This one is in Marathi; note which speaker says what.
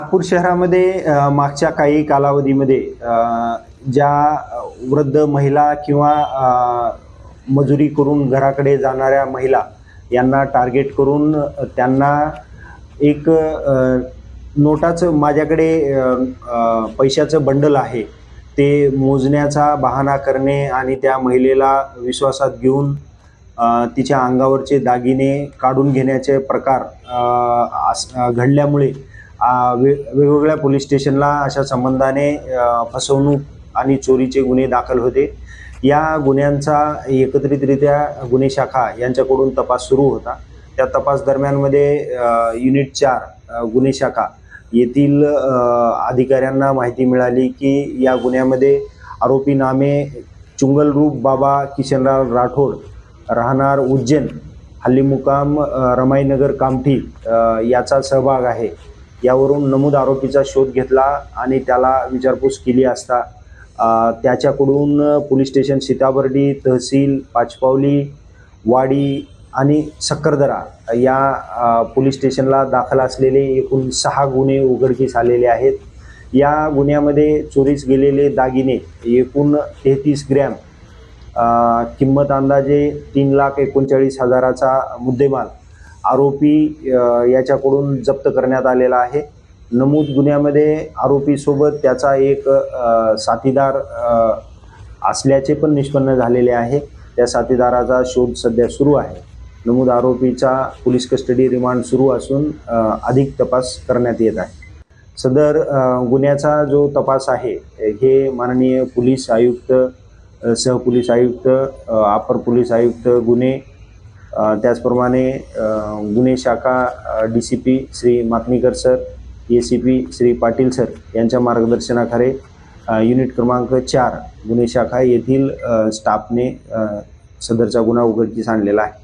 Speaker 1: नागपूर शहरामध्ये मागच्या काही कालावधीमध्ये ज्या वृद्ध महिला किंवा मजुरी करून घराकडे जाणाऱ्या महिला यांना टार्गेट करून त्यांना एक नोटाचं माझ्याकडे पैशाचं बंडल आहे ते मोजण्याचा बहाणा करणे आणि त्या महिलेला विश्वासात घेऊन तिच्या अंगावरचे दागिने काढून घेण्याचे प्रकार घडल्यामुळे वेगवेगळ्या पोलीस स्टेशनला अशा संबंधाने फसवणूक आणि चोरीचे गुन्हे दाखल होते. या गुन्ह्यांचा एकत्रितरित्या गुन्हे शाखा यांच्याकडून तपास सुरू होता. त्या तपास दरम्यानमध्ये युनिट 4 गुन्हे शाखा येथील अधिकाऱ्यांना माहिती मिळाली की या गुन्ह्यामध्ये आरोपी नामे चुंगलरूप बाबा किशनराव राठोड राहणार उज्जैन हल्ली मुकाम रमाईनगर कामठी याचा सहभाग आहे. यावरून नमूद आरोपीचा शोध घेतला आणि त्याला विचारपूस केली असता त्याच्याकडून पोलीस स्टेशन सीताबर्डी, तहसील पाचपावली, वाडी आणि सक्करदरा या पोलीस स्टेशनला दाखल असलेले एकूण 6 गुन्हे उघडकीस आलेले आहेत. या गुन्ह्यामध्ये चोरीस गेलेले दागिने एकूण 33 ग्रॅम, किंमत अंदाजे 3,39,000चा मुद्देमाल आरोपी याच्याकडून जप्त करण्यात आलेला आहे. नमूद गुन्ह्यामध्ये आरोपीसोबत त्याचा एक साथीदार असल्याचे पण निष्पन्न झालेले आहे. त्या साथीदाराचा शोध सध्या सुरू आहे. नमूद आरोपीचा पोलीस कस्टडी रिमांड सुरू असून अधिक तपास करण्यात येत आहे. सदर गुन्ह्याचा जो तपास आहे हे माननीय पोलीस आयुक्त, सहपोलीस आयुक्त, अपर पोलीस आयुक्त गुन्हे, त्याचप्रमाणे गुन्हे शाखा DCP Shri Makanikar sir, ACP Shri Patil sir यांच्या मार्गदर्शनाखाली युनिट क्रमांक 4 गुन्हे शाखा येथील स्टाफने सदरचा गुन्हा उघडकीस आणलेला आहे.